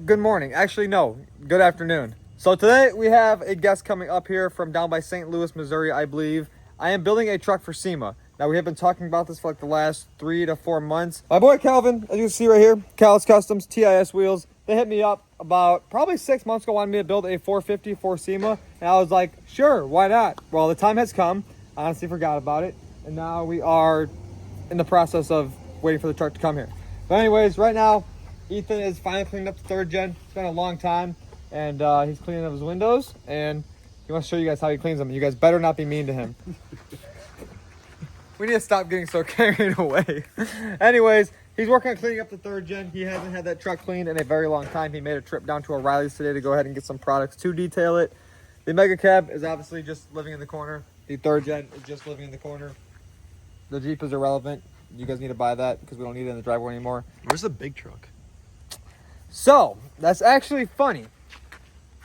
good morning. Actually, no, good afternoon. So today we have a guest coming up here from down by St. Louis, Missouri, I believe. I am building a truck for SEMA. Now, we have been talking about this for like the last 3 to 4 months. My boy Calvin, as you can see right here, Cal's Customs, TIS wheels. They hit me up about probably 6 months ago, wanted me to build a 450 for SEMA. And I was like, sure, why not? Well, the time has come. I honestly forgot about it. And now we are in the process of waiting for the truck to come here. But anyways, right now, Ethan is finally cleaning up the 3rd gen. It's been a long time. And he's cleaning up his windows. And he wants to show you guys how he cleans them. You guys better not be mean to him. We need to stop getting so carried away. Anyways, he's working on cleaning up the 3rd gen. He hasn't had that truck cleaned in a very long time. He made a trip down to O'Reilly's today to go ahead and get some products to detail it. The Mega Cab is obviously just living in the corner. The 3rd gen is just living in the corner. The Jeep is irrelevant. You guys need to buy that because we don't need it in the driveway anymore. Where's the big truck? So, that's actually funny.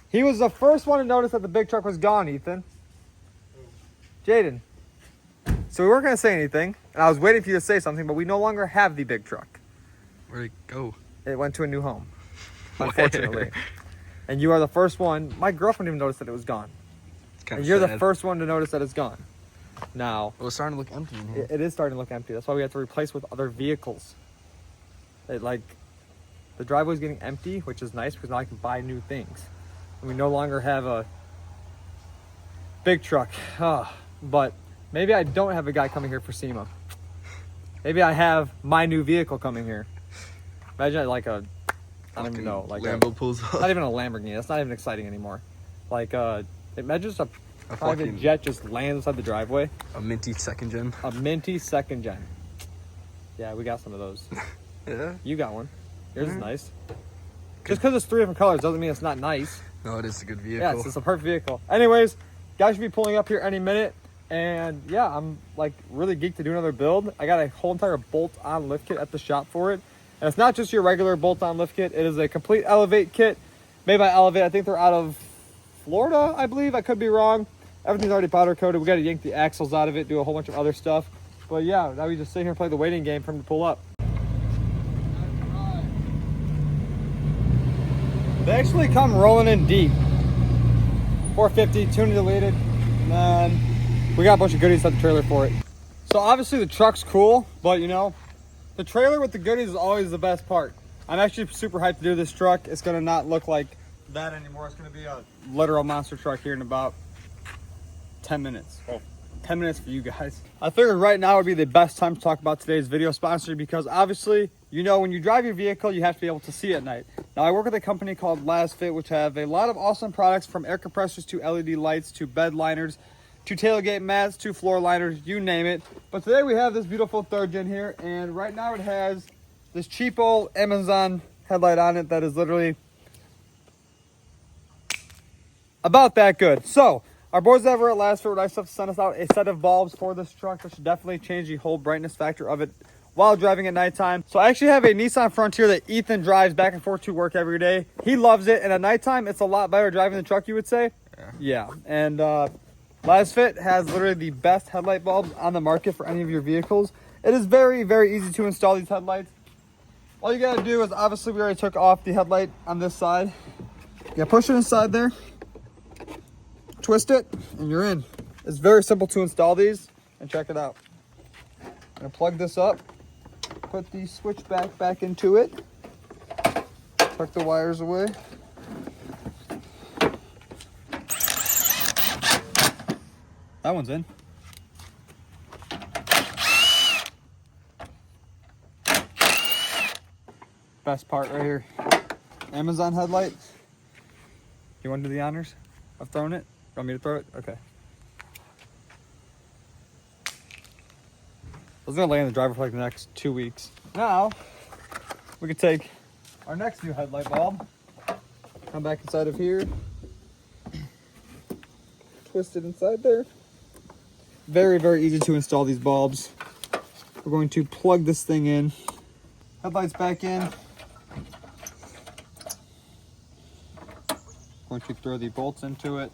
He was the first one to notice that the big truck was gone, Ethan. Jaden. So we weren't going to say anything, and I was waiting for you to say something, but we no longer have the big truck. Where'd it go? It went to a new home, unfortunately. And you are the first one. My girlfriend even noticed that it was gone. And you're the first one to notice that it's gone. Now, well, it's starting to look empty in here. It is starting to look empty. That's why we have to replace with other vehicles. The driveway's getting empty, which is nice because now I can buy new things. And we no longer have a big truck. But maybe I don't have a guy coming here for SEMA. Maybe I have my new vehicle coming here. Imagine like a, I don't even know, like Lambo pulls up. Not even a Lamborghini. That's not even exciting anymore. Like imagine just a private jet just lands inside the driveway. A minty 2nd gen. A minty 2nd gen. Yeah, we got some of those. Yeah. You got one. Yours is nice. Just because it's 3 different colors doesn't mean it's not nice. No, it is a good vehicle. Yeah, it's a perfect vehicle. Anyways, guys should be pulling up here any minute. And yeah, I'm like really geeked to do another build. I got a whole entire bolt-on lift kit at the shop for it. And it's not just your regular bolt-on lift kit. It is a complete Elevate kit made by Elevate. I think they're out of Florida, I believe. I could be wrong. Everything's already powder coated. We got to yank the axles out of it, do a whole bunch of other stuff. But yeah, now we just sit here and play the waiting game for him to pull up. They actually come rolling in deep. 450, tuned and deleted. And then we got a bunch of goodies at the trailer for it. So obviously the truck's cool, but you know, the trailer with the goodies is always the best part. I'm actually super hyped to do this truck. It's gonna not look like that anymore. It's gonna be a literal monster truck here in about 10 minutes. Well, 10 minutes for you guys. I figured right now would be the best time to talk about today's video sponsor because obviously, you know, when you drive your vehicle, you have to be able to see at night. Now, I work with a company called Lasfit, which have a lot of awesome products from air compressors to LED lights to bed liners to tailgate mats to floor liners, you name it. But today we have this beautiful 3rd gen here, and right now it has this cheap old Amazon headlight on it that is literally about that good. So, our boys over at Lasfit were nice enough to send us out a set of bulbs for this truck that should definitely change the whole brightness factor of it while driving at nighttime. So I actually have a Nissan Frontier that Ethan drives back and forth to work every day. He loves it, and at nighttime, it's a lot better driving the truck, you would say? Yeah. And Lasfit has literally the best headlight bulbs on the market for any of your vehicles. It is very, very easy to install these headlights. All you gotta do is, obviously, we already took off the headlight on this side. Yeah, push it inside there. Twist it, and you're in. It's very simple to install these, and check it out. I'm gonna plug this up. Put the switch back into it. Tuck the wires away. That one's in. Best part right here. Amazon headlight. You want to do the honors of throwing it? Want me to throw it? Okay. I was gonna lay in the driver for like the next 2 weeks. Now, we can take our next new headlight bulb, come back inside of here, twist it inside there. Very, very easy to install these bulbs. We're going to plug this thing in. Headlights back in. Going to throw the bolts into it.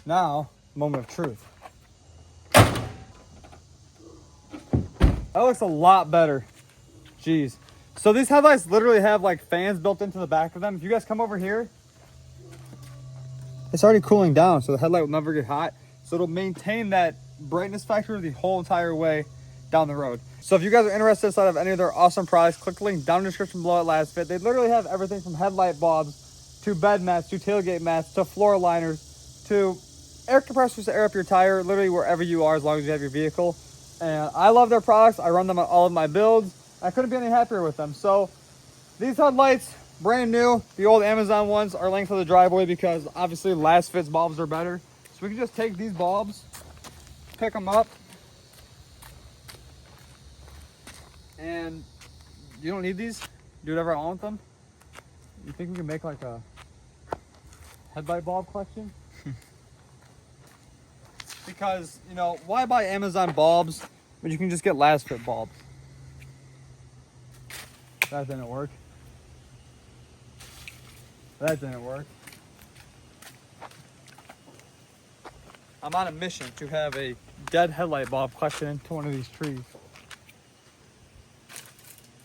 Now, moment of truth. That looks a lot better. Jeez. So these headlights literally have like fans built into the back of them. If you guys come over here, it's already cooling down, so the headlight will never get hot. So it'll maintain that brightness factor the whole entire way down the road. So if you guys are interested inside of any of their awesome products, click the link down in the description below at Lasfit. They literally have everything from headlight bulbs to bed mats to tailgate mats to floor liners to air compressors to air up your tire, literally wherever you are as long as you have your vehicle. And I love their products. I run them on all of my builds. I couldn't be any happier with them. So these headlights, brand new. The old Amazon ones are linked to the driveway because obviously Lasfit's bulbs are better. So we can just take these bulbs, pick them up, and you don't need these. Do whatever I want with them. You think we can make like a headlight bulb collection? Because, you know, why buy Amazon bulbs when you can just get Lasfit bulbs? That didn't work. That didn't work. I'm on a mission to have a dead headlight bulb collected into one of these trees.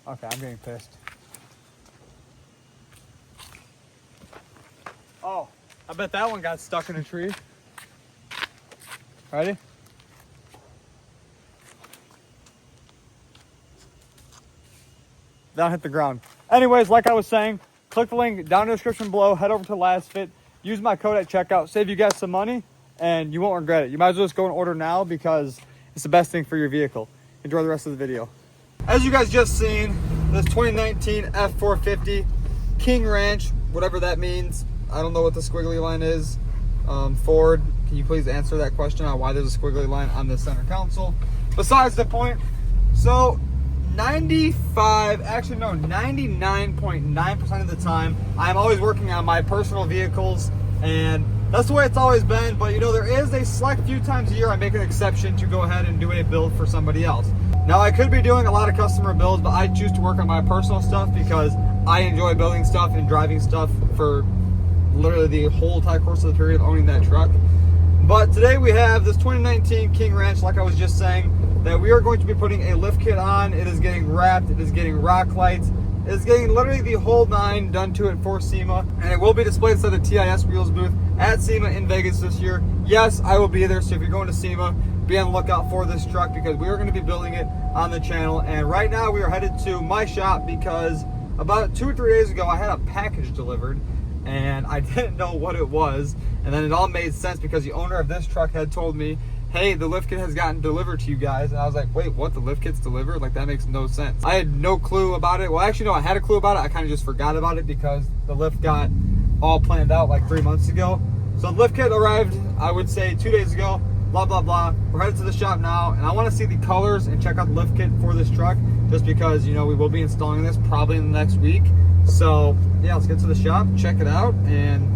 Okay, I'm getting pissed. Oh, I bet that one got stuck in a tree. Ready? Down hit the ground. Anyways, like I was saying, click the link down in the description below, head over to Lasfit, use my code at checkout, save you guys some money, and you won't regret it. You might as well just go and order now because it's the best thing for your vehicle. Enjoy the rest of the video. As you guys just seen, this 2019 F450 King Ranch, whatever that means. I don't know what the squiggly line is. Ford, can you please answer that question on why there's a squiggly line on the center console? Besides the point, so 99.9% of the time, I'm always working on my personal vehicles, and that's the way it's always been. But you know, there is a select few times a year I make an exception to go ahead and do a build for somebody else. Now, I could be doing a lot of customer builds, but I choose to work on my personal stuff because I enjoy building stuff and driving stuff for literally the whole entire course of the period of owning that truck. But today we have this 2019 King Ranch, like I was just saying, that we are going to be putting a lift kit on. It is getting wrapped, it is getting rock lights, it is getting literally the whole nine done to it for SEMA, and it will be displayed inside the TIS Wheels booth at SEMA in Vegas this year. Yes, I will be there, so if you're going to SEMA, be on the lookout for this truck because we are going to be building it on the channel. And right now we are headed to my shop because about 2 or 3 days ago I had a package delivered and I didn't know what it was, and then it all made sense because the owner of this truck had told me, hey, the lift kit has gotten delivered to you guys. And I was like, wait, what? The lift kit's delivered? Like, that makes no sense. I had no clue about it. Well, actually, no, I had a clue about it. I kind of just forgot about it because the lift got all planned out like 3 months ago. So the lift kit arrived, I would say 2 days ago, blah, blah, blah. We're headed to the shop now, and I want to see the colors and check out the lift kit for this truck just because, you know, we will be installing this probably in the next week. So, yeah, let's get to the shop, check it out, and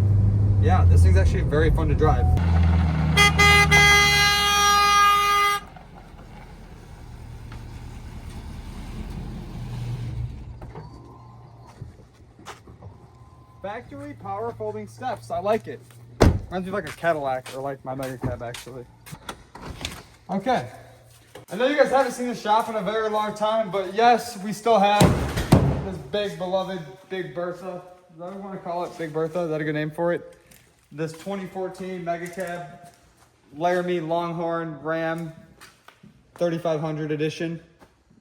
yeah, this thing's actually very fun to drive. Factory power folding steps. I like it. Reminds me of like a Cadillac or like my Mega Cab actually. Okay. I know you guys haven't seen the shop in a very long time, but yes, we still have this big beloved Big Bertha. Is that what we want to call it? Big Bertha? Is that a good name for it? This 2014 Mega Cab Laramie Longhorn Ram 3500 edition.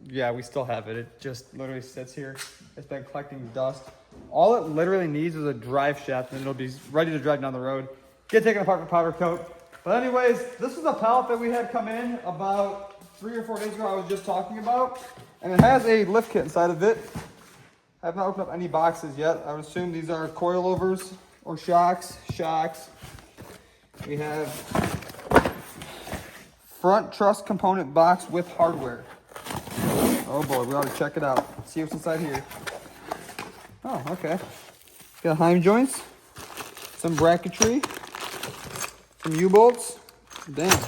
Yeah, we still have it. It just literally sits here. It's been collecting dust. All it literally needs is a drive shaft and it'll be ready to drive down the road. Get taken apart for powder coat. But anyways, this is a pallet that we had come in about 3 or 4 days ago I was just talking about. And it has a lift kit inside of it. I have not opened up any boxes yet. I would assume these are coilovers or shocks. We have front truss component box with hardware. Oh boy, we ought to check it out. Let's see what's inside here. Oh, okay. Got Heim joints, some bracketry, some U-bolts. Damn.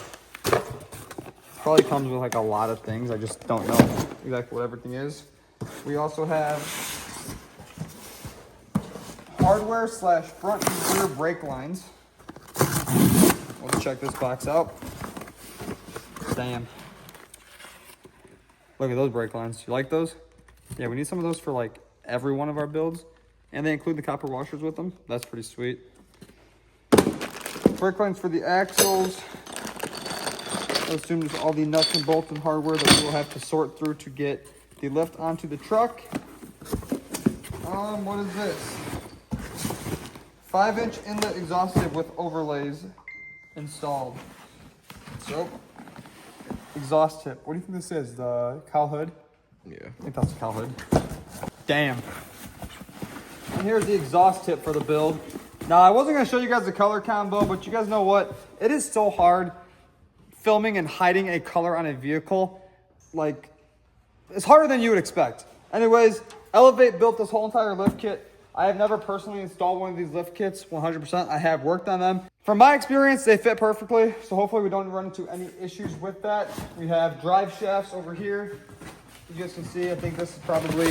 Probably comes with like a lot of things. I just don't know exactly what everything is. We also have hardware / front and rear brake lines. Let's check this box out. Damn. Look at those brake lines. You like those? Yeah, we need some of those for like every one of our builds. And they include the copper washers with them. That's pretty sweet. Brake lines for the axles. I assume just all the nuts and bolts and hardware that we will have to sort through to get the lift onto the truck. What is this? 5-inch inlet exhaust tip with overlays installed. So, exhaust tip. What do you think this is? The cowl hood? Yeah. I think that's the cowl hood. Damn. And here's the exhaust tip for the build. Now, I wasn't going to show you guys the color combo, but you guys know what? It is so hard filming and hiding a color on a vehicle. Like, it's harder than you would expect. Anyways, Elevate built this whole entire lift kit. I have never personally installed one of these lift kits 100%. I have worked on them. From my experience, they fit perfectly. So hopefully we don't run into any issues with that. We have drive shafts over here. You guys can see, I think this is probably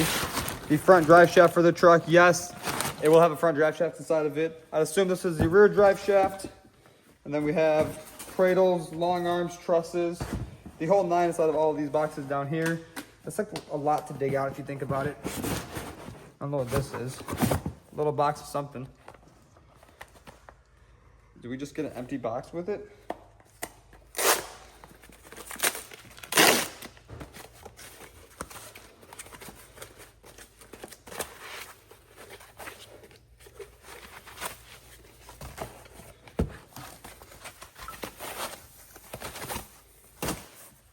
the front drive shaft for the truck. Yes, it will have a front drive shaft inside of it. I'd assume this is the rear drive shaft. And then we have cradles, long arms, trusses, the whole 9 inside of all of these boxes down here. It's like a lot to dig out if you think about it. I don't know what this is. A little box of something. Do we just get an empty box with it?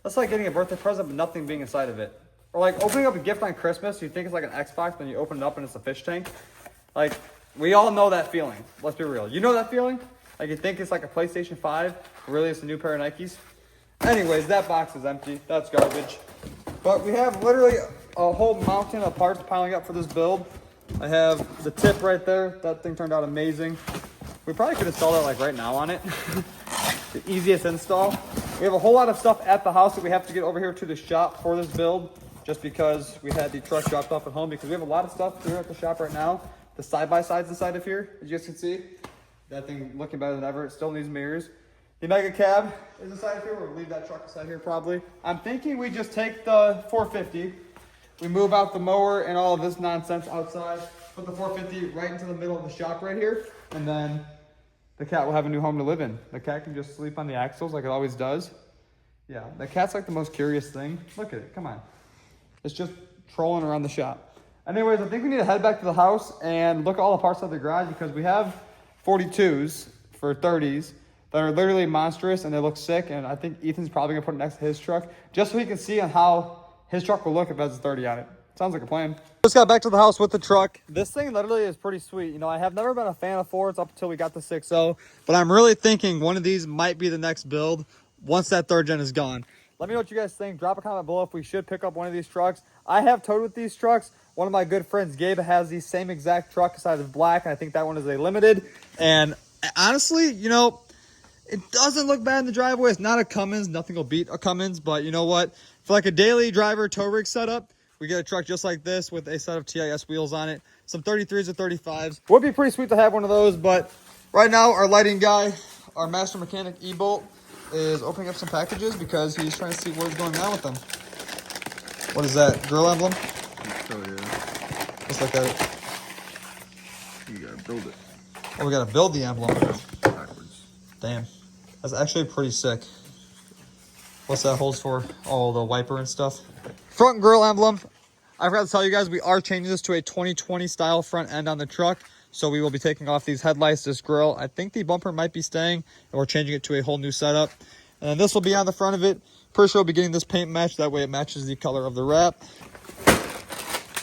That's like getting a birthday present but nothing being inside of it. Or like opening up a gift on Christmas, you think it's like an Xbox, then you open it up and it's a fish tank. Like, we all know that feeling. Let's be real. You know that feeling? Like you think it's like a PlayStation 5, really it's a new pair of Nikes. Anyways, that box is empty. That's garbage. But we have literally a whole mountain of parts piling up for this build. I have the tip right there. That thing turned out amazing. We probably could install that like right now on it. The easiest install. We have a whole lot of stuff at the house that we have to get over here to the shop for this build, just because we had the truck dropped off at home, because we have a lot of stuff here at the shop right now. The side-by-sides inside of here, as you guys can see. That thing looking better than ever. It still needs mirrors. The Mega Cab is inside of here. We'll leave that truck inside here probably. I'm thinking we just take the 450. We move out the mower and all of this nonsense outside. Put the 450 right into the middle of the shop right here. And then the cat will have a new home to live in. The cat can just sleep on the axles like it always does. Yeah, the cat's like the most curious thing. Look at it, come on. It's just trolling around the shop. Anyways, I think we need to head back to the house and look at all the parts of the garage, because we have 42s for 30s that are literally monstrous and they look sick. And I think Ethan's probably gonna put it next to his truck just so he can see on how his truck will look if it has a 30 on it. Sounds like a plan. Just got back to the house with the truck. This thing literally is pretty sweet. You know, I have never been a fan of Fords up until we got the 6.0, but I'm really thinking one of these might be the next build once that 3rd gen is gone. Let me know what you guys think. Drop a comment below if we should pick up one of these trucks. I have towed with these trucks. One of my good friends, Gabe, has the same exact truck aside of black, and I think that one is a limited. And honestly, you know, it doesn't look bad in the driveway. It's not a Cummins. Nothing will beat a Cummins, but you know what? For like a daily driver tow rig setup, we get a truck just like this with a set of TIS wheels on it. Some 33s or 35s. Would be pretty sweet to have one of those, but right now our lighting guy, our master mechanic E-Bolt, is opening up some packages because he's trying to see what's going on with them. What is that? Grill emblem? Oh yeah. Looks like that. You gotta build it. Oh, we gotta build the emblem. Backwards. Damn. That's actually pretty sick. What's that holds for? Oh, the wiper and stuff. Front grill emblem. I forgot to tell you guys, we are changing this to a 2020 style front end on the truck. So we will be taking off these headlights, this grill. I think the bumper might be staying, and we're changing it to a whole new setup. And then this will be on the front of it. Pretty sure we'll be getting this paint match. That way it matches the color of the wrap.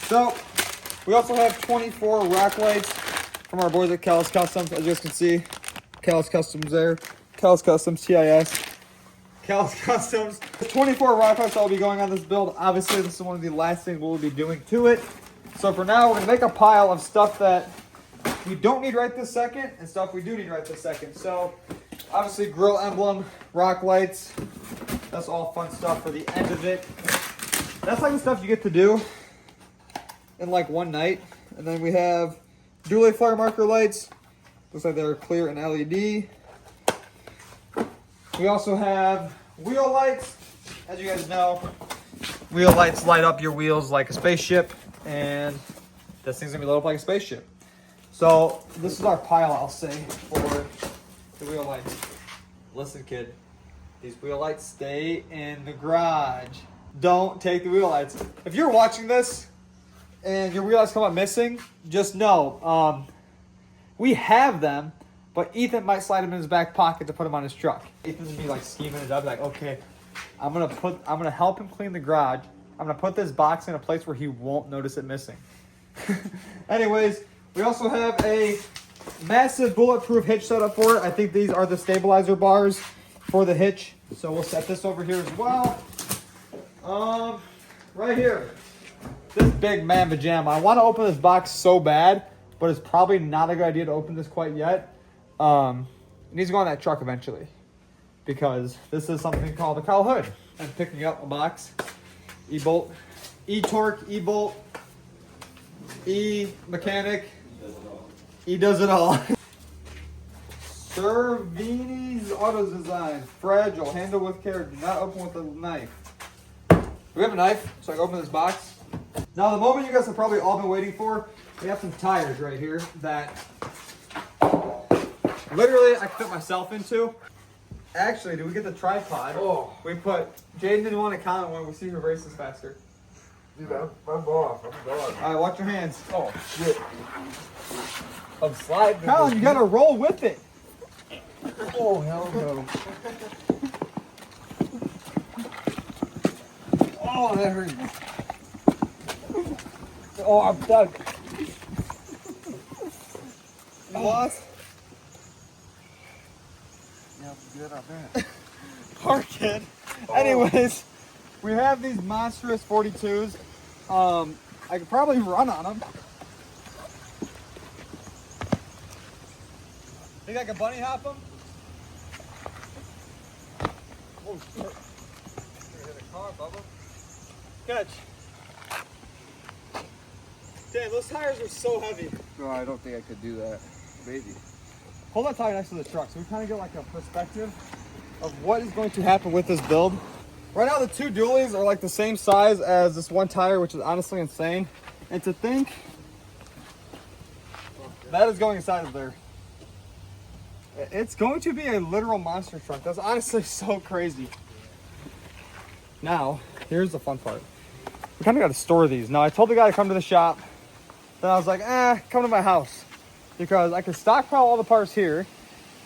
So we also have 24 rack lights from our boys at Callus Customs. As you guys can see, Callus Customs there. Callus Customs, TIS. Callus Customs. 24 rack lights that will be going on this build. Obviously, this is one of the last things we'll be doing to it. So for now, we're going to make a pile of stuff that we don't need right this second and stuff we do need right this second. So obviously grill emblem, rock lights, that's all fun stuff for the end of it. That's like the stuff you get to do in like one night. And then we have dually flare marker lights. Looks like they're clear and LED. We also have wheel lights. As you guys know, wheel lights light up your wheels like a spaceship, and this thing's gonna be lit up like a spaceship. So this is our pile, I'll say, for the wheel lights. Listen, kid, these wheel lights stay in the garage. Don't take the wheel lights. If you're watching this and your wheel lights come up missing, just know we have them, but Ethan might slide them in his back pocket to put them on his truck. Ethan's gonna be like scheming it up, like, okay, I'm gonna help him clean the garage. I'm gonna put this box in a place where he won't notice it missing. Anyways, we also have a massive bulletproof hitch setup for it. I think these are the stabilizer bars for the hitch. So we'll set this over here as well. Right here, this big man pajama. I want to open this box so bad, but it's probably not a good idea to open this quite yet. It needs to go on that truck eventually, because this is something called a cowl hood. I'm picking up a box, E-bolt, E-torque, E-bolt, E-mechanic, E-does it all. Cervini's Auto Design, fragile, handle with care, do not open with a knife. We have a knife, so I can open this box. Now the moment you guys have probably all been waiting for, we have some tires right here that literally I can fit myself into. Actually, did we get the tripod? Oh. We put, Jaden didn't want to comment when we see who races faster. Dude, I'm off. I'm gone. All right, watch your hands. Oh, shit. I'm sliding. Colin, you gotta roll with it. Oh, hell no. Oh, that hurt. Oh, I'm stuck. You lost? Yeah, good on that. Poor kid. Anyways, we have these monstrous 42s. I could probably run on them. Think I can bunny hop them? Oh shit. You're gonna hit a car, Bubba. Catch. Damn, those tires are so heavy. No, I don't think I could do that. Maybe. Hold that tire next to the truck so we kind of get like a perspective of what is going to happen with this build. Right now the two dualies are like the same size as this one tire, which is honestly insane. And to think that is going inside of there. It's going to be a literal monster truck. That's honestly so crazy. Now, here's the fun part. We kind of got to store these. Now I told the guy to come to the shop. Then I was like, come to my house. Because I could stockpile all the parts here,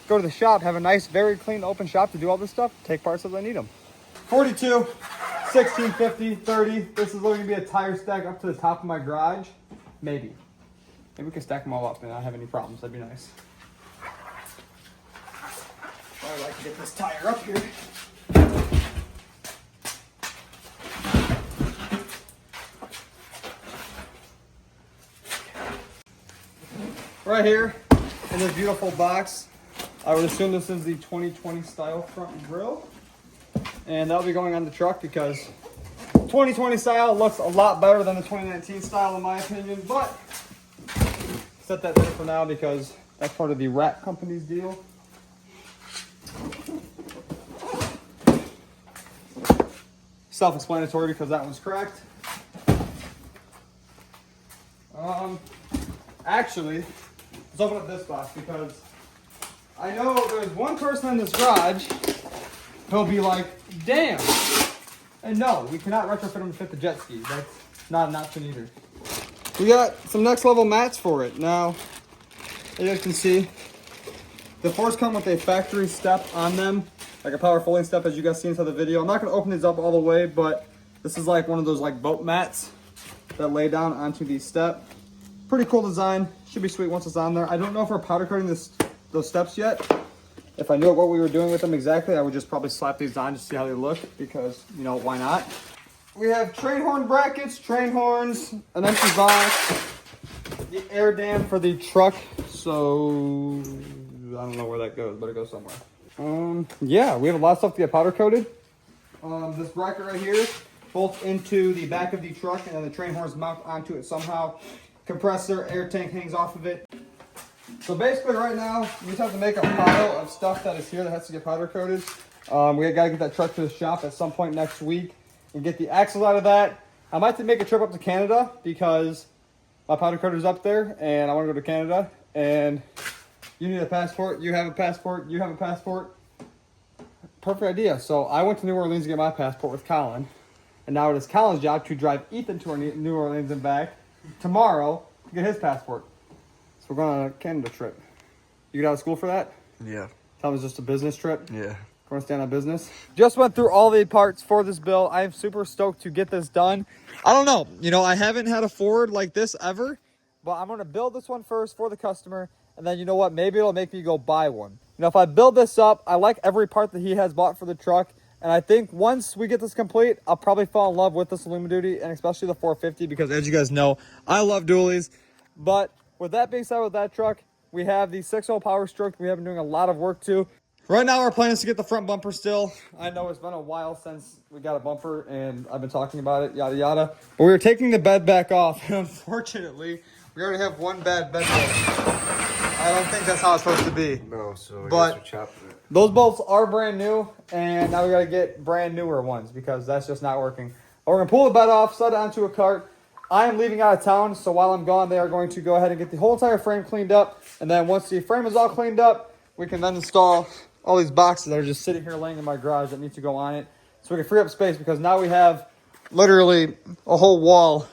go to the shop, have a nice, very clean, open shop to do all this stuff, take parts as I need them. 42, 1650, 30. This is literally gonna be a tire stack up to the top of my garage. Maybe. Maybe we can stack them all up and not have any problems. That'd be nice. I'd like to get this tire up here. Right here in this beautiful box, I would assume this is the 2020 style front and grille, and that'll be going on the truck because 2020 style looks a lot better than the 2019 style in my opinion, but set that there for now because that's part of the Rat Company's deal. Self-explanatory because that one's cracked. Actually, let's open up this box because I know there's one person in this garage who'll be like, damn. And no, we cannot retrofit them to fit the jet ski. That's not an option either. We got some next level mats for it. Now, as you guys can see, the fours come with a factory step on them, like a power folding step as you guys see inside the video. I'm not going to open these up all the way, but this is like one of those like boat mats that lay down onto the step. Pretty cool design. Should be sweet once it's on there. I don't know if we're powder coating those steps yet. If I knew what we were doing with them exactly, I would just probably slap these on just to see how they look because, you know, why not? We have train horn brackets, train horns, an empty box, the air dam for the truck. So, I don't know where that goes, but it goes somewhere. Yeah, we have a lot of stuff to get powder coated. This bracket right here bolts into the back of the truck and then the train horns mount onto it somehow. Compressor, air tank hangs off of it. So basically right now, we just have to make a pile of stuff that is here that has to get powder coated. We gotta get that truck to the shop at some point next week. and get the axles out of that. I might make a trip up to Canada because my powder coater's up there and I want to go to Canada. And you need a passport, you have a passport, you have a passport. Perfect idea. So I went to New Orleans to get my passport with Colin. And now it is Colin's job to drive Ethan to New Orleans and back tomorrow to get his passport. So we're going on a Canada trip. You get out of school for that? Yeah. Tell me it's just a business trip? Yeah. Going to stand on business. Just went through all the parts for this build. I am super stoked to get this done. I don't know. You know, I haven't had a Ford like this ever, but I'm going to build this one first for the customer. And then, you know what? Maybe it'll make me go buy one. You know, if I build this up, I like every part that he has bought for the truck. And I think once we get this complete, I'll probably fall in love with this Illuma Duty and especially the 450 because as you guys know, I love dualies. But with that being said, with that truck, we have the 6.0 Power Stroke we have been doing a lot of work to. Right now, our plan is to get the front bumper still. I know it's been a while since we got a bumper, and I've been talking about it, yada, yada. But we were taking the bed back off, and unfortunately, we already have one bad bed bolt. I don't think that's how it's supposed to be. No, so But I guess we're chopping it. those bolts are brand new, and now we got to get brand newer ones because that's just not working. But we're going to pull the bed off, set it onto a cart. I am leaving out of town, so while I'm gone, they are going to go ahead and get the whole entire frame cleaned up. And then once the frame is all cleaned up, we can then install all these boxes that are just sitting here laying in my garage that need to go on it. So we can free up space because now we have literally a whole wall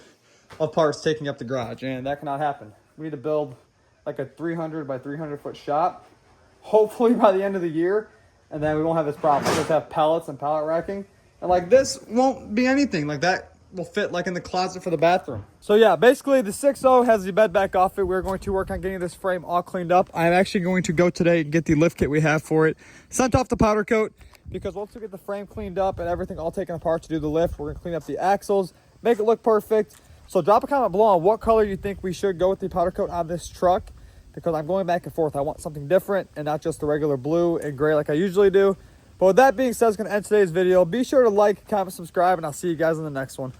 of parts taking up the garage. And that cannot happen. We need to build like a 300 by 300 foot shop, hopefully by the end of the year. And then we won't have this problem. We'll just have pallets and pallet racking. And like this won't be anything. Like that will fit like in the closet for the bathroom. So yeah, basically the 6.0 has the bed back off it. We're going to work on getting this frame all cleaned up. I'm actually going to go today and get the lift kit we have for it sent off the powder coat because once we get the frame cleaned up and everything all taken apart to do the lift, we're going to clean up the axles, make it look perfect. So drop a comment below on what color you think we should go with the powder coat on this truck because I'm going back and forth. I want something different and not just the regular blue and gray like I usually do. But with that being said, it's going to end today's video. Be sure to like, comment, subscribe, and I'll see you guys in the next one.